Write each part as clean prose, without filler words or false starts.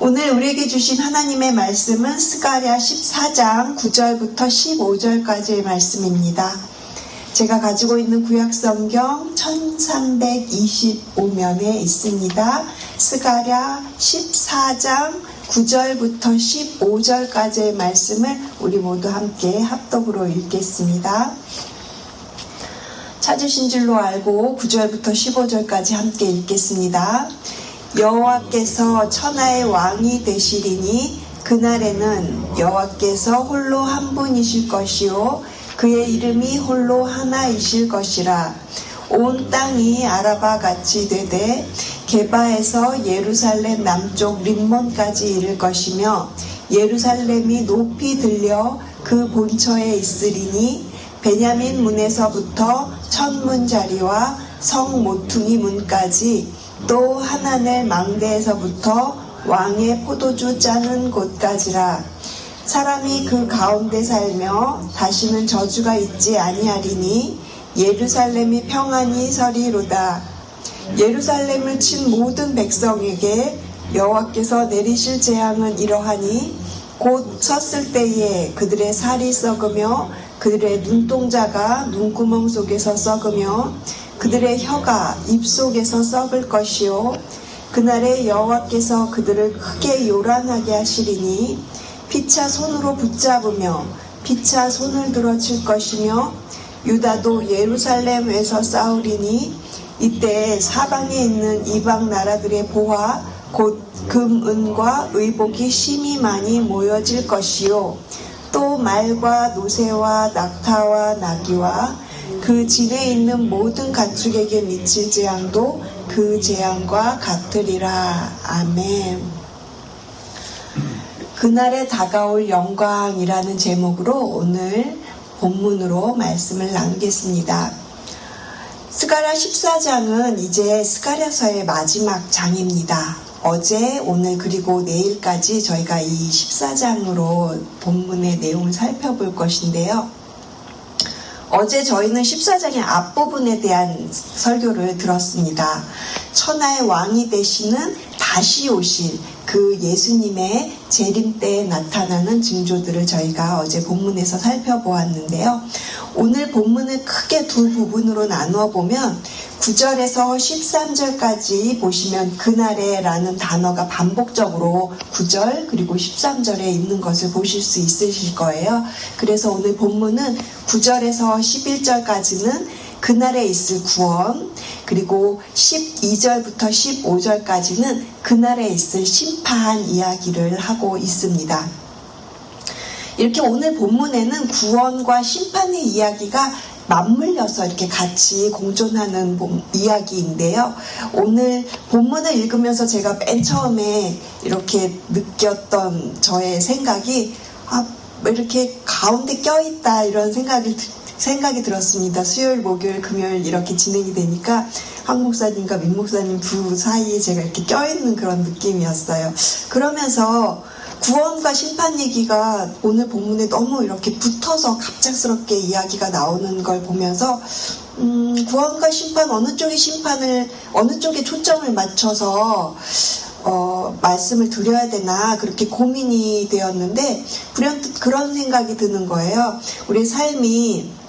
오늘 우리에게 주신 하나님의 말씀은 스가랴 14장 9절부터 15절까지의 말씀입니다. 제가 가지고 있는 구약성경 1325면에 있습니다. 스가랴 14장 9절부터 15절까지의 말씀을 우리 모두 함께 합독으로 읽겠습니다. 찾으신 줄로 알고 9절부터 15절까지 함께 읽겠습니다. 여호와께서 천하의 왕이 되시리니 그날에는 여호와께서 홀로 한 분이실 것이요 그의 이름이 홀로 하나이실 것이라. 온 땅이 아라바 같이 되되 게바에서 예루살렘 남쪽 림몬까지 이를 것이며 예루살렘이 높이 들려 그 본처에 있으리니 베냐민 문에서부터 천문 자리와 성 모퉁이 문까지 또 하나넬 망대에서부터 왕의 포도주 짜는 곳까지라. 사람이 그 가운데 살며 다시는 저주가 있지 아니하리니 예루살렘이 평안히 서리로다. 예루살렘을 친 모든 백성에게 여호와께서 내리실 재앙은 이러하니 곧 섰을 때에 그들의 살이 썩으며 그들의 눈동자가 눈구멍 속에서 썩으며 그들의 혀가 입속에서 썩을 것이요 그날에 여호와께서 그들을 크게 요란하게 하시리니 피차 손으로 붙잡으며 피차 손을 들어 칠 것이며 유다도 예루살렘에서 싸우리니 이때 사방에 있는 이방 나라들의 보화 곧 금, 은과 의복이 심히 많이 모여질 것이요 또 말과 노새와 낙타와 나귀와 그 진에 있는 모든 가축에게 미칠 재앙도 그 재앙과 같으리라. 아멘. 그날에 다가올 영광이라는 제목으로 오늘 본문으로 말씀을 나누겠습니다. 스가랴 14장은 이제 스가랴서의 마지막 장입니다. 어제, 오늘 그리고 내일까지 저희가 이 14장으로 본문의 내용을 살펴볼 것인데요. 어제 저희는 14장의 앞부분에 대한 설교를 들었습니다. 천하의 왕이 되시는 다시 오실 그 예수님의 재림 때에 나타나는 징조들을 저희가 어제 본문에서 살펴보았는데요. 오늘 본문을 크게 두 부분으로 나누어 보면 9절에서 13절까지 보시면 그날에 라는 단어가 반복적으로 9절 그리고 13절에 있는 것을 보실 수 있으실 거예요. 그래서 오늘 본문은 9절에서 11절까지는 그날에 있을 구원, 그리고 12절부터 15절까지는 그날에 있을 심판 이야기를 하고 있습니다. 이렇게 오늘 본문에는 구원과 심판의 이야기가 맞물려서 이렇게 같이 공존하는 이야기인데요. 오늘 본문을 읽으면서 제가 맨 처음에 이렇게 느꼈던 저의 생각이 이렇게 가운데 껴있다 이런 생각이 들었습니다. 수요일, 목요일, 금요일 이렇게 진행이 되니까 황 목사님과 민 목사님 두 사이에 제가 이렇게 껴있는 그런 느낌이었어요. 그러면서 구원과 심판 얘기가 오늘 본문에 너무 이렇게 붙어서 갑작스럽게 이야기가 나오는 걸 보면서 구원과 심판 어느 쪽에 초점을 맞춰서 말씀을 드려야 되나 그렇게 고민이 되었는데 불현듯 그런 생각이 드는 거예요. 우리 삶이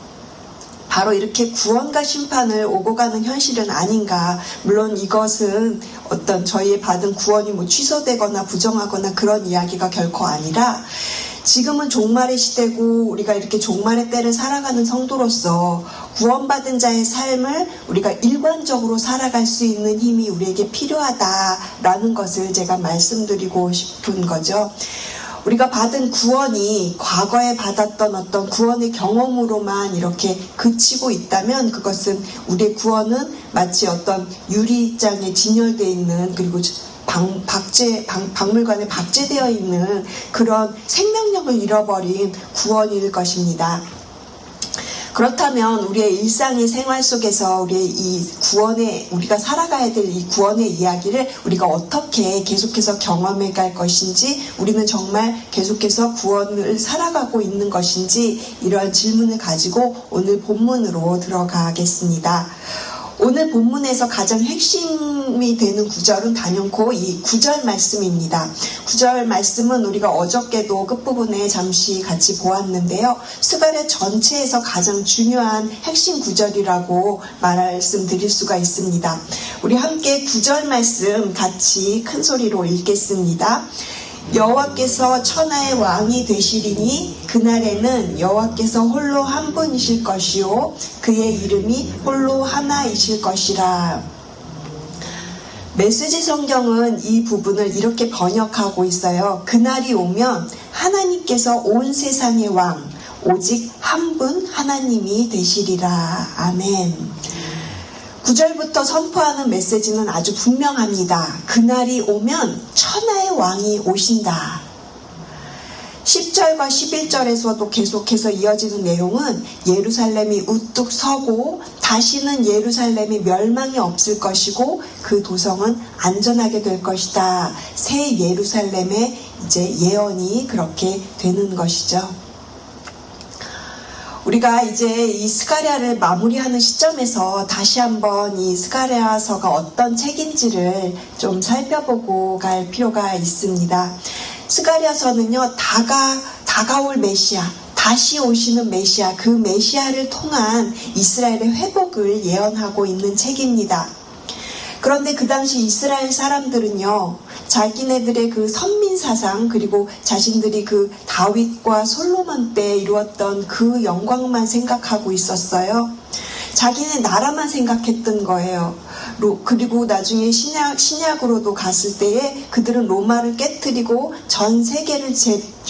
바로 이렇게 구원과 심판을 오고 가는 현실은 아닌가. 물론 이것은 어떤 저희의 받은 구원이 취소되거나 부정하거나 그런 이야기가 결코 아니라 지금은 종말의 시대고 우리가 이렇게 종말의 때를 살아가는 성도로서 구원받은 자의 삶을 우리가 일관적으로 살아갈 수 있는 힘이 우리에게 필요하다라는 것을 제가 말씀드리고 싶은 거죠. 우리가 받은 구원이 과거에 받았던 어떤 구원의 경험으로만 이렇게 그치고 있다면 그것은 우리의 구원은 마치 어떤 유리장에 진열되어 있는 그리고 박물관에 박제되어 있는 그런 생명력을 잃어버린 구원일 것입니다. 그렇다면 우리의 일상의 생활 속에서 우리의 우리가 살아가야 될 이 구원의 이야기를 우리가 어떻게 계속해서 경험해 갈 것인지, 우리는 정말 계속해서 구원을 살아가고 있는 것인지, 이러한 질문을 가지고 오늘 본문으로 들어가겠습니다. 오늘 본문에서 가장 핵심이 되는 구절은 단연코 이 9절 말씀입니다. 9절 말씀은 우리가 어저께도 끝부분에 잠시 같이 보았는데요. 스가랴 전체에서 가장 중요한 핵심 구절이라고 말씀드릴 수가 있습니다. 우리 함께 9절 말씀 같이 큰 소리로 읽겠습니다. 여호와께서 천하의 왕이 되시리니 그날에는 여호와께서 홀로 한 분이실 것이요 그의 이름이 홀로 하나이실 것이라. 메시지 성경은 이 부분을 이렇게 번역하고 있어요. 그날이 오면 하나님께서 온 세상의 왕 오직 한 분 하나님이 되시리라. 아멘. 9절부터 선포하는 메시지는 아주 분명합니다. 그날이 오면 천하의 왕이 오신다. 10절과 11절에서도 계속해서 이어지는 내용은 예루살렘이 우뚝 서고 다시는 예루살렘이 멸망이 없을 것이고 그 도성은 안전하게 될 것이다. 새 예루살렘의 이제 예언이 그렇게 되는 것이죠. 우리가 이제 이 스가랴를 마무리하는 시점에서 다시 한번 이 스가랴서가 어떤 책인지를 좀 살펴보고 갈 필요가 있습니다. 스가랴서는요, 다가올 메시아, 다시 오시는 메시아, 그 메시아를 통한 이스라엘의 회복을 예언하고 있는 책입니다. 그런데 그 당시 이스라엘 사람들은요, 자기네들의 그 선민사상, 그리고 자신들이 그 다윗과 솔로몬 때 이루었던 그 영광만 생각하고 있었어요. 자기네 나라만 생각했던 거예요. 그리고 나중에 신약으로도 갔을 때에 그들은 로마를 깨뜨리고 전 세계를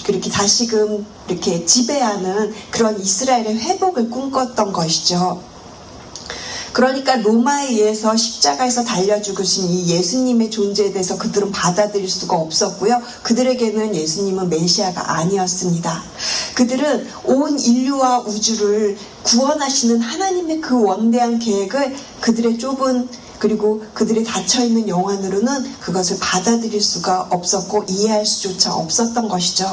그렇게 다시금 이렇게 지배하는 그런 이스라엘의 회복을 꿈꿨던 것이죠. 그러니까 로마에 의해서 십자가에서 달려 죽으신 이 예수님의 존재에 대해서 그들은 받아들일 수가 없었고요. 그들에게는 예수님은 메시아가 아니었습니다. 그들은 온 인류와 우주를 구원하시는 하나님의 그 원대한 계획을 그들의 좁은 그리고 그들의 닫혀있는 영안으로는 그것을 받아들일 수가 없었고 이해할 수조차 없었던 것이죠.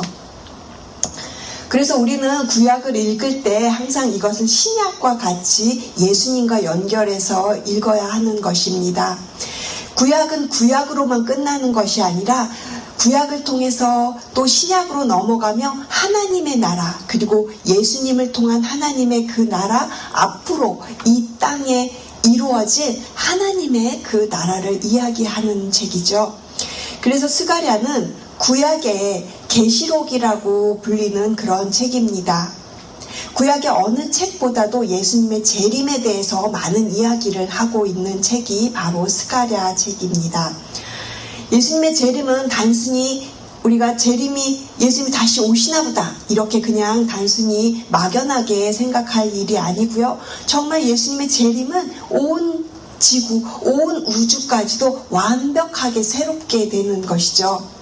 그래서 우리는 구약을 읽을 때 항상 이것을 신약과 같이 예수님과 연결해서 읽어야 하는 것입니다. 구약은 구약으로만 끝나는 것이 아니라 구약을 통해서 또 신약으로 넘어가며 하나님의 나라 그리고 예수님을 통한 하나님의 그 나라 앞으로 이 땅에 이루어질 하나님의 그 나라를 이야기하는 책이죠. 그래서 스가랴는 구약의 계시록이라고 불리는 그런 책입니다. 구약의 어느 책보다도 예수님의 재림에 대해서 많은 이야기를 하고 있는 책이 바로 스가랴 책입니다. 예수님의 재림은 단순히 우리가 예수님이 다시 오시나 보다 이렇게 그냥 단순히 막연하게 생각할 일이 아니고요. 정말 예수님의 재림은 온 지구, 온 우주까지도 완벽하게 새롭게 되는 것이죠.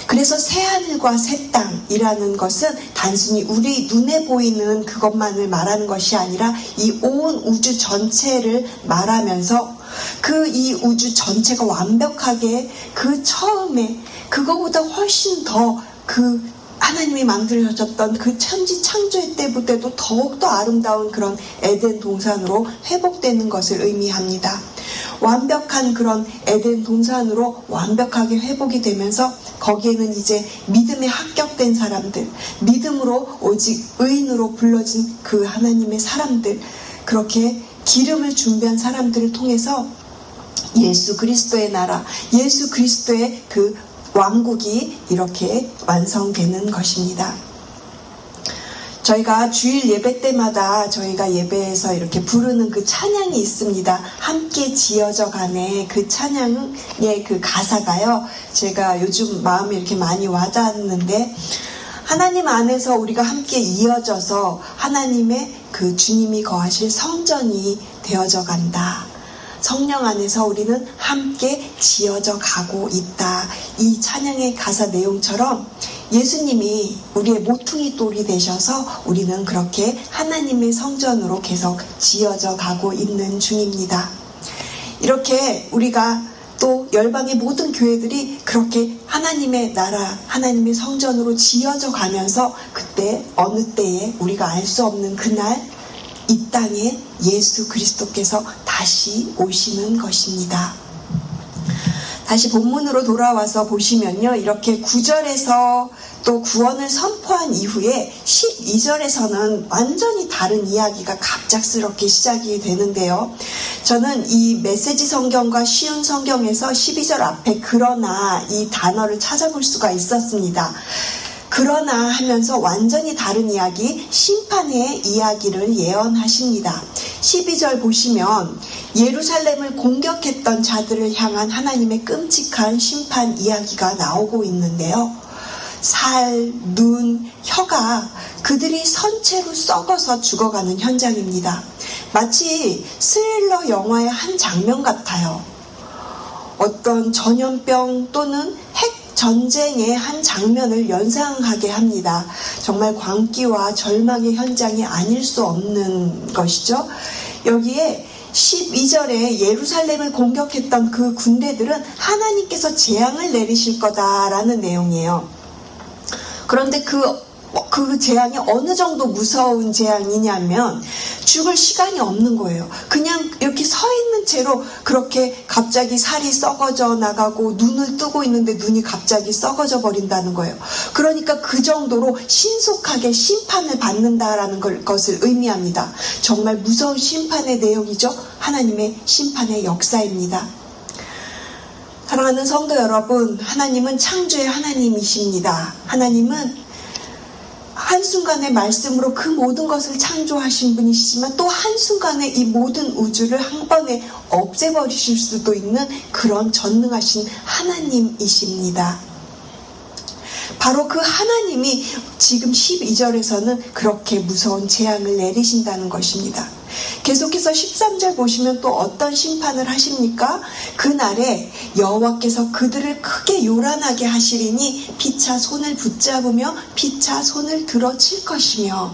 그래서 새하늘과 새 땅이라는 것은 단순히 우리 눈에 보이는 그것만을 말하는 것이 아니라 이 온 우주 전체를 말하면서 그 이 우주 전체가 완벽하게 그 처음에 그거보다 훨씬 더 그 하나님이 만들어졌던 그 천지 창조의 때보다도 더욱더 아름다운 그런 에덴 동산으로 회복되는 것을 의미합니다. 완벽한 그런 에덴 동산으로 완벽하게 회복이 되면서 거기에는 이제 믿음에 합격된 사람들, 믿음으로 오직 의인으로 불러진 그 하나님의 사람들, 그렇게 기름을 준비한 사람들을 통해서 예수 그리스도의 나라, 예수 그리스도의 그 왕국이 이렇게 완성되는 것입니다. 저희가 주일 예배 때마다 저희가 예배에서 이렇게 부르는 그 찬양이 있습니다. 함께 지어져 가네. 그 찬양의 그 가사가요. 제가 요즘 마음에 이렇게 많이 와닿았는데 하나님 안에서 우리가 함께 이어져서 하나님의 그 주님이 거하실 성전이 되어져 간다. 성령 안에서 우리는 함께 지어져 가고 있다. 이 찬양의 가사 내용처럼 예수님이 우리의 모퉁이 돌이 되셔서 우리는 그렇게 하나님의 성전으로 계속 지어져 가고 있는 중입니다. 이렇게 우리가 또 열방의 모든 교회들이 그렇게 하나님의 나라, 하나님의 성전으로 지어져 가면서 그때 어느 때에 우리가 알 수 없는 그날 이 땅에 예수 그리스도께서 다시 오시는 것입니다. 다시 본문으로 돌아와서 보시면요. 이렇게 9절에서 또 구원을 선포한 이후에 12절에서는 완전히 다른 이야기가 갑작스럽게 시작이 되는데요. 저는 이 메시지 성경과 쉬운 성경에서 12절 앞에 그러나 이 단어를 찾아볼 수가 있었습니다. 그러나 하면서 완전히 다른 이야기, 심판의 이야기를 예언하십니다. 12절 보시면 예루살렘을 공격했던 자들을 향한 하나님의 끔찍한 심판 이야기가 나오고 있는데요. 살, 눈, 혀가 그들이 선체로 썩어서 죽어가는 현장입니다. 마치 스릴러 영화의 한 장면 같아요. 어떤 전염병 또는 핵 전쟁의 한 장면을 연상하게 합니다. 정말 광기와 절망의 현장이 아닐 수 없는 것이죠. 여기에 12절에 예루살렘을 공격했던 그 군대들은 하나님께서 재앙을 내리실 거다라는 내용이에요. 그런데 그 재앙이 어느 정도 무서운 재앙이냐면 죽을 시간이 없는 거예요. 그냥 이렇게 서 있는 채로 그렇게 갑자기 살이 썩어져 나가고 눈을 뜨고 있는데 눈이 갑자기 썩어져 버린다는 거예요. 그러니까 그 정도로 신속하게 심판을 받는다라는 것을 의미합니다. 정말 무서운 심판의 내용이죠. 하나님의 심판의 역사입니다. 사랑하는 성도 여러분, 하나님은 창조의 하나님이십니다. 하나님은 한순간의 말씀으로 그 모든 것을 창조하신 분이시지만 또 한순간에 이 모든 우주를 한 번에 없애버리실 수도 있는 그런 전능하신 하나님이십니다. 바로 그 하나님이 지금 12절에서는 그렇게 무서운 재앙을 내리신다는 것입니다. 계속해서 13절 보시면 또 어떤 심판을 하십니까? 그날에 여호와께서 그들을 크게 요란하게 하시리니 피차 손을 붙잡으며 피차 손을 들어 칠 것이며,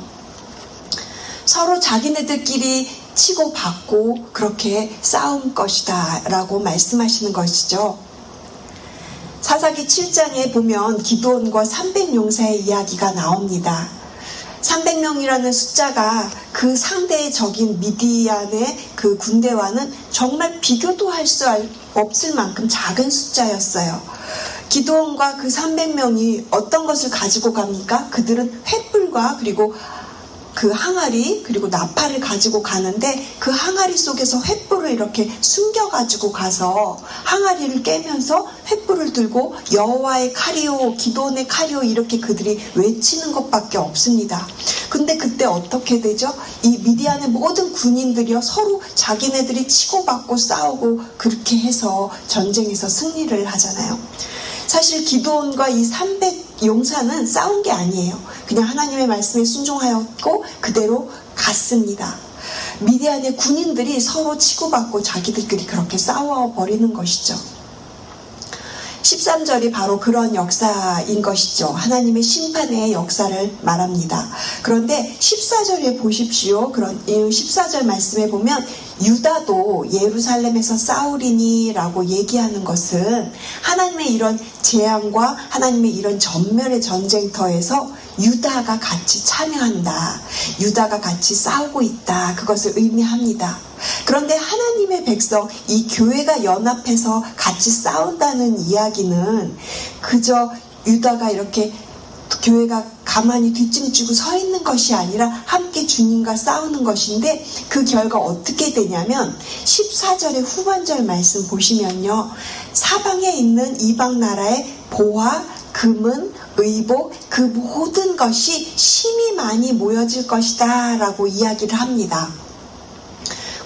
서로 자기네들끼리 치고받고 그렇게 싸울 것이다 라고 말씀하시는 것이죠. 사사기 7장에 보면 기드온과 300용사의 이야기가 나옵니다. 300명이라는 숫자가 그 상대의 적인 미디안의 그 군대와는 정말 비교도 할 수 없을 만큼 작은 숫자였어요. 기드온과 그 300명이 어떤 것을 가지고 갑니까? 그들은 횃불과 그리고 그 항아리 그리고 나팔을 가지고 가는데 그 항아리 속에서 횃불을 이렇게 숨겨가지고 가서 항아리를 깨면서 횃불을 들고 여호와의 칼이요 기드온의 칼이요 이렇게 그들이 외치는 것밖에 없습니다. 근데 그때 어떻게 되죠? 이 미디안의 모든 군인들이요 서로 자기네들이 치고받고 싸우고 그렇게 해서 전쟁에서 승리를 하잖아요. 사실 기드온과 이 300용사는 싸운 게 아니에요. 그냥 하나님의 말씀에 순종하였고 그대로 갔습니다. 미디안의 군인들이 서로 치고받고 자기들끼리 그렇게 싸워버리는 것이죠. 13절이 바로 그런 역사인 것이죠. 하나님의 심판의 역사를 말합니다. 그런데 14절에 보십시오. 그런 14절 말씀에 보면 유다도 예루살렘에서 싸우리니 라고 얘기하는 것은 하나님의 이런 재앙과 하나님의 이런 전멸의 전쟁터에서 유다가 같이 참여한다. 유다가 같이 싸우고 있다. 그것을 의미합니다. 그런데 하나님의 백성, 이 교회가 연합해서 같이 싸운다는 이야기는 그저 유다가 이렇게 교회가 가만히 뒷짐지고 서 있는 것이 아니라 함께 주님과 싸우는 것인데 그 결과 어떻게 되냐면 14절의 후반절 말씀 보시면요. 사방에 있는 이방 나라의 보화, 금은, 의복, 그 모든 것이 심히 많이 모여질 것이다 라고 이야기를 합니다.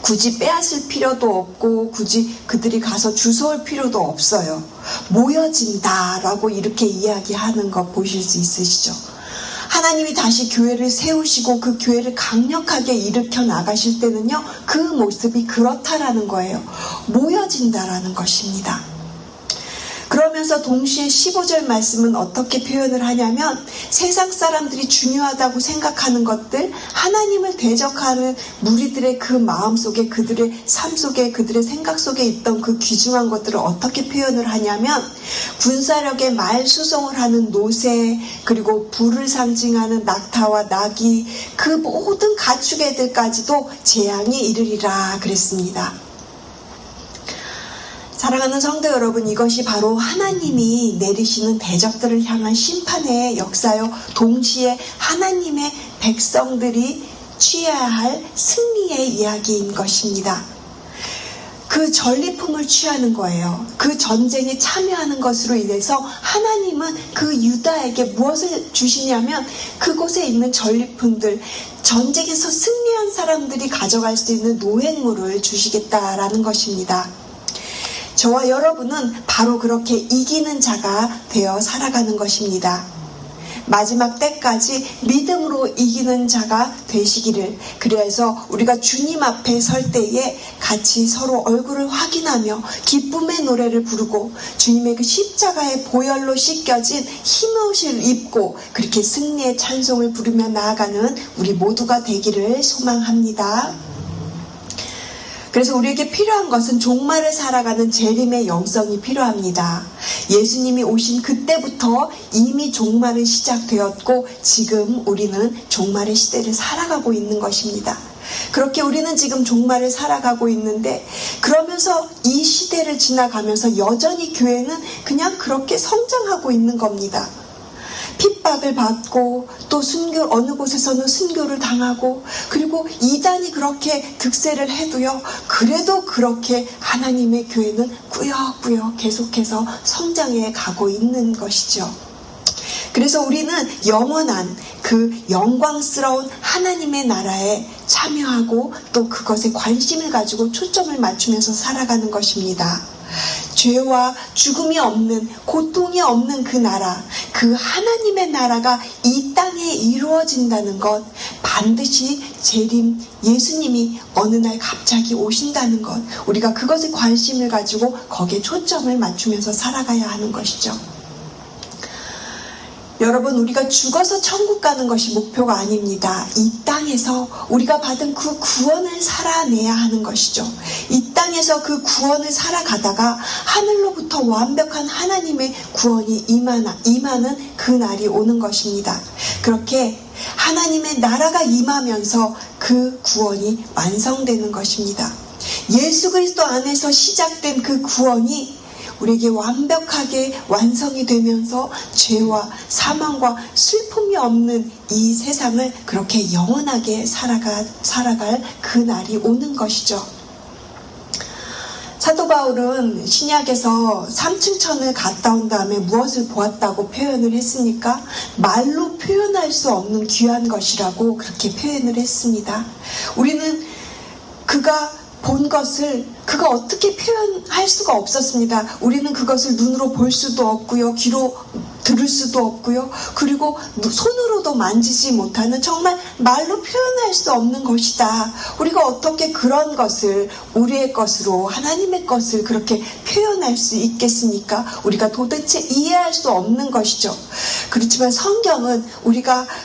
굳이 빼앗을 필요도 없고 굳이 그들이 가서 주워올 필요도 없어요. 모여진다라고 이렇게 이야기하는 거 보실 수 있으시죠? 하나님이 다시 교회를 세우시고 그 교회를 강력하게 일으켜 나가실 때는요. 그 모습이 그렇다라는 거예요. 모여진다라는 것입니다. 그러면 그러면서 동시에 15절 말씀은 어떻게 표현을 하냐면 세상 사람들이 중요하다고 생각하는 것들, 하나님을 대적하는 무리들의 그 마음 속에, 그들의 삶 속에, 그들의 생각 속에 있던 그 귀중한 것들을 어떻게 표현을 하냐면 군사력의 말 수송을 하는 노새, 그리고 불을 상징하는 낙타와 나귀, 그 모든 가축 애들까지도 재앙이 이르리라 그랬습니다. 사랑하는 성도 여러분, 이것이 바로 하나님이 내리시는 대적들을 향한 심판의 역사요, 동시에 하나님의 백성들이 취해야 할 승리의 이야기인 것입니다. 그 전리품을 취하는 거예요. 그 전쟁에 참여하는 것으로 인해서 하나님은 그 유다에게 무엇을 주시냐면 그곳에 있는 전리품들, 전쟁에서 승리한 사람들이 가져갈 수 있는 노획물을 주시겠다라는 것입니다. 저와 여러분은 바로 그렇게 이기는 자가 되어 살아가는 것입니다. 마지막 때까지 믿음으로 이기는 자가 되시기를, 그래서 우리가 주님 앞에 설 때에 같이 서로 얼굴을 확인하며 기쁨의 노래를 부르고 주님의 그 십자가의 보혈로 씻겨진 흰옷을 입고 그렇게 승리의 찬송을 부르며 나아가는 우리 모두가 되기를 소망합니다. 그래서 우리에게 필요한 것은 종말을 살아가는 재림의 영성이 필요합니다. 예수님이 오신 그때부터 이미 종말은 시작되었고 지금 우리는 종말의 시대를 살아가고 있는 것입니다. 그렇게 우리는 지금 종말을 살아가고 있는데, 그러면서 이 시대를 지나가면서 여전히 교회는 그냥 그렇게 성장하고 있는 겁니다. 핍박을 받고 또 어느 곳에서는 순교를 당하고, 그리고 이단이 그렇게 득세를 해도요, 그래도 그렇게 하나님의 교회는 꾸역꾸역 계속해서 성장해 가고 있는 것이죠. 그래서 우리는 영원한 그 영광스러운 하나님의 나라에 참여하고 또 그것에 관심을 가지고 초점을 맞추면서 살아가는 것입니다. 죄와 죽음이 없는, 고통이 없는 그 나라, 그 하나님의 나라가 이 땅에 이루어진다는 것, 반드시 재림 예수님이 어느 날 갑자기 오신다는 것, 우리가 그것에 관심을 가지고 거기에 초점을 맞추면서 살아가야 하는 것이죠. 여러분, 우리가 죽어서 천국 가는 것이 목표가 아닙니다. 이 땅에서 우리가 받은 그 구원을 살아내야 하는 것이죠. 이 땅에서 그 구원을 살아가다가 하늘로부터 완벽한 하나님의 구원이 임하는 그 날이 오는 것입니다. 그렇게 하나님의 나라가 임하면서 그 구원이 완성되는 것입니다. 예수 그리스도 안에서 시작된 그 구원이 우리에게 완벽하게 완성이 되면서 죄와 사망과 슬픔이 없는 이 세상을 그렇게 영원하게 살아갈 그 날이 오는 것이죠. 사도 바울은 신약에서 삼층천을 갔다 온 다음에 무엇을 보았다고 표현을 했습니까? 말로 표현할 수 없는 귀한 것이라고 그렇게 표현을 했습니다. 우리는 그가 본 것을 그가 어떻게 표현할 수가 없었습니다. 우리는 그것을 눈으로 볼 수도 없고요, 귀로 들을 수도 없고요, 그리고 손으로도 만지지 못하는 정말 말로 표현할 수 없는 것이다. 우리가 어떻게 그런 것을 우리의 것으로, 하나님의 것을 그렇게 표현할 수 있겠습니까? 우리가 도대체 이해할 수 없는 것이죠. 그렇지만 성경은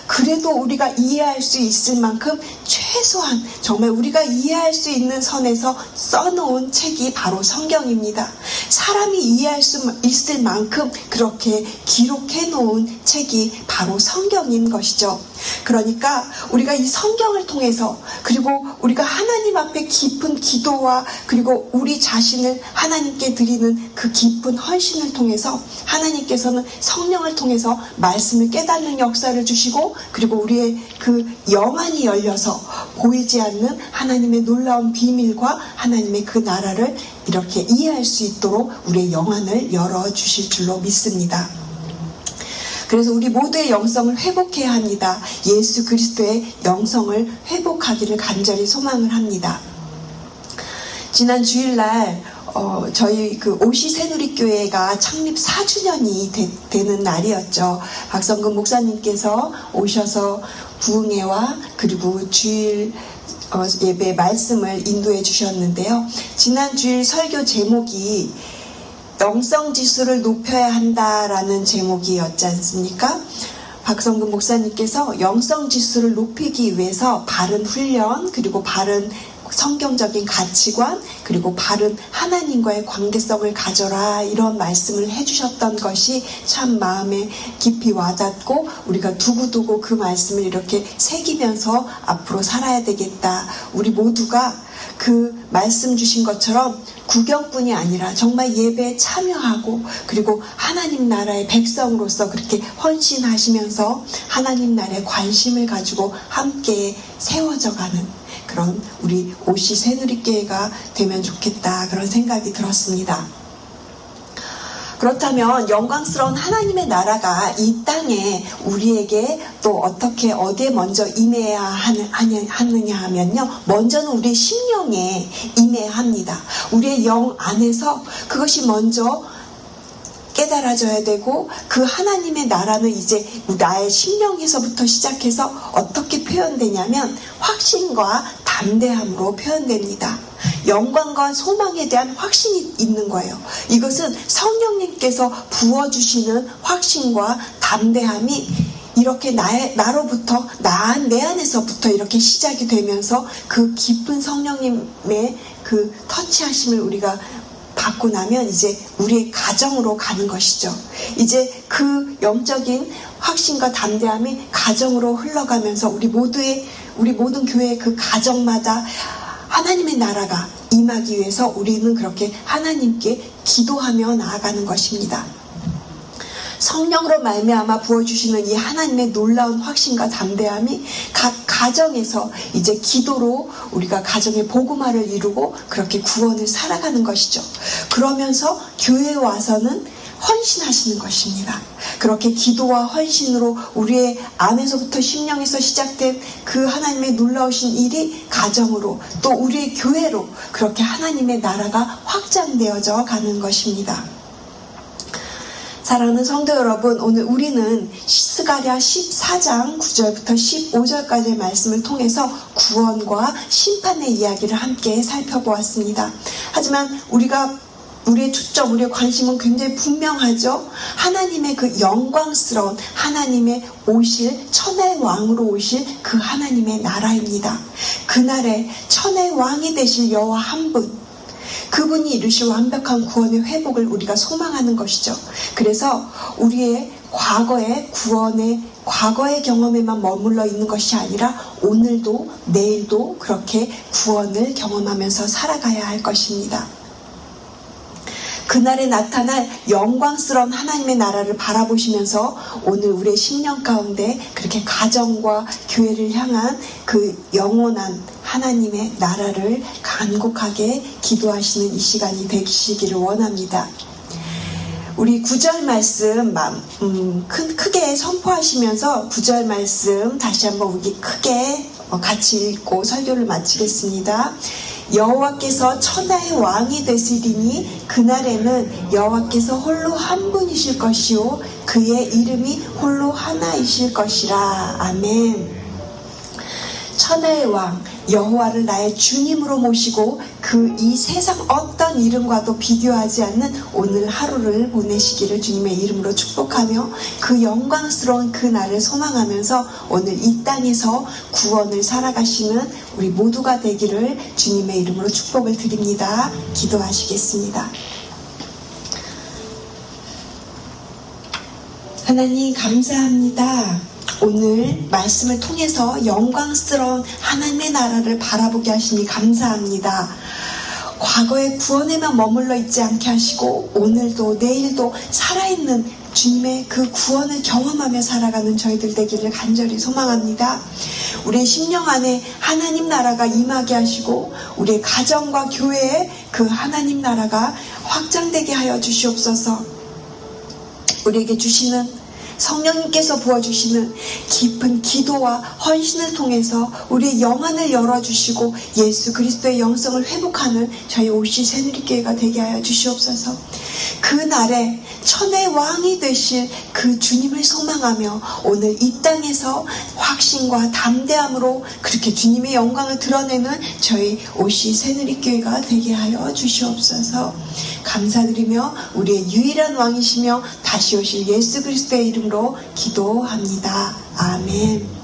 그래도 우리가 이해할 수 있을 만큼 최소한 정말 우리가 이해할 수 있는 선에서 써놓은 책이 바로 성경입니다. 사람이 이해할 수 있을 만큼 그렇게 기록해 놓은 책이 바로 성경인 것이죠. 그러니까 우리가 이 성경을 통해서, 그리고 우리가 하나님 앞에 깊은 기도와 그리고 우리 자신을 하나님께 드리는 그 깊은 헌신을 통해서 하나님께서는 성령을 통해서 말씀을 깨닫는 역사를 주시고, 그리고 우리의 그 영안이 열려서 보이지 않는 하나님의 놀라운 비밀과 하나님의 그 나라를 이렇게 이해할 수 있도록 우리의 영안을 열어주실 줄로 믿습니다. 그래서 우리 모두의 영성을 회복해야 합니다. 예수 그리스도의 영성을 회복하기를 간절히 소망을 합니다. 지난 주일날 저희 그 오시 새누리교회가 창립 4주년이 되는 날이었죠. 박성근 목사님께서 오셔서 부흥회와 그리고 주일 예배 말씀을 인도해 주셨는데요. 지난 주일 설교 제목이 영성 지수를 높여야 한다라는 제목이었지 않습니까? 박성근 목사님께서 영성 지수를 높이기 위해서 바른 훈련, 그리고 바른 성경적인 가치관, 그리고 바른 하나님과의 관계성을 가져라, 이런 말씀을 해주셨던 것이 참 마음에 깊이 와닿고, 우리가 두고두고 그 말씀을 이렇게 새기면서 앞으로 살아야 되겠다. 우리 모두가 그 말씀 주신 것처럼 구경뿐이 아니라 정말 예배에 참여하고, 그리고 하나님 나라의 백성으로서 그렇게 헌신하시면서 하나님 나라에 관심을 가지고 함께 세워져가는 그런 우리 OC 새누리교회가 되면 좋겠다, 그런 생각이 들었습니다. 그렇다면 영광스러운 하나님의 나라가 이 땅에 우리에게 또 어떻게 어디에 먼저 임해야 하느냐 하면요, 먼저는 우리의 심령에 임해야 합니다. 우리의 영 안에서 그것이 먼저 깨달아져야 되고, 그 하나님의 나라는 이제 나의 심령에서부터 시작해서 어떻게 표현되냐면 확신과 담대함으로 표현됩니다. 영광과 소망에 대한 확신이 있는 거예요. 이것은 성령님께서 부어주시는 확신과 담대함이 이렇게 나로부터, 내 안에서부터 이렇게 시작이 되면서 그 깊은 성령님의 그 터치하심을 우리가 받고 나면 이제 우리의 가정으로 가는 것이죠. 이제 그 영적인 확신과 담대함이 가정으로 흘러가면서 우리 모든 교회의 그 가정마다 하나님의 나라가 임하기 위해서 우리는 그렇게 하나님께 기도하며 나아가는 것입니다. 성령으로 말미암아 부어주시는 이 하나님의 놀라운 확신과 담대함이 각 가정에서 이제 기도로 우리가 가정의 복음화를 이루고 그렇게 구원을 살아가는 것이죠. 그러면서 교회에 와서는 헌신하시는 것입니다. 그렇게 기도와 헌신으로 우리의 안에서부터 심령에서 시작된 그 하나님의 놀라우신 일이 가정으로, 또 우리의 교회로 그렇게 하나님의 나라가 확장되어져 가는 것입니다. 사랑하는 성도 여러분, 오늘 우리는 스가랴 14장 9절부터 15절까지의 말씀을 통해서 구원과 심판의 이야기를 함께 살펴보았습니다. 하지만 우리의 초점, 우리의 관심은 굉장히 분명하죠. 하나님의 그 영광스러운 하나님의 오실, 천하의 왕으로 오실 그 하나님의 나라입니다. 그날에 천하의 왕이 되실 여호와 한 분, 그분이 이루실 완벽한 구원의 회복을 우리가 소망하는 것이죠. 그래서 우리의 과거의 경험에만 머물러 있는 것이 아니라 오늘도 내일도 그렇게 구원을 경험하면서 살아가야 할 것입니다. 그날에 나타날 영광스러운 하나님의 나라를 바라보시면서 오늘 우리의 심령 가운데 그렇게 가정과 교회를 향한 그 영원한 하나님의 나라를 간곡하게 기도하시는 이 시간이 되시기를 원합니다. 우리 9절 말씀 크게 선포하시면서 9절 말씀 다시 한번 우리 크게 같이 읽고 설교를 마치겠습니다. 여호와께서 천하의 왕이 되시리니 그날에는 여호와께서 홀로 한 분이실 것이요 그의 이름이 홀로 하나이실 것이라. 아멘. 천하의 왕 여호와를 나의 주님으로 모시고 그 이 세상 어떤 이름과도 비교하지 않는 오늘 하루를 보내시기를 주님의 이름으로 축복하며 그 영광스러운 그 날을 소망하면서 오늘 이 땅에서 구원을 살아가시는 우리 모두가 되기를 주님의 이름으로 축복을 드립니다. 기도하시겠습니다. 하나님 감사합니다. 오늘 말씀을 통해서 영광스러운 하나님의 나라를 바라보게 하시니 감사합니다. 과거의 구원에만 머물러 있지 않게 하시고 오늘도 내일도 살아있는 주님의 그 구원을 경험하며 살아가는 저희들 되기를 간절히 소망합니다. 우리의 심령 안에 하나님 나라가 임하게 하시고 우리의 가정과 교회에 그 하나님 나라가 확장되게 하여 주시옵소서. 우리에게 주시는 성령님께서 부어주시는 깊은 기도와 헌신을 통해서 우리의 영안을 열어주시고 예수 그리스도의 영성을 회복하는 저희 OC 새누리교회가 되게 하여 주시옵소서. 그 날에 천의 왕이 되실 그 주님을 소망하며 오늘 이 땅에서 확신과 담대함으로 그렇게 주님의 영광을 드러내는 저희 OC 새누리교회가 되게 하여 주시옵소서. 감사드리며 우리의 유일한 왕이시며 다시 오실 예수 그리스도의 이름으로 기도합니다. 아멘.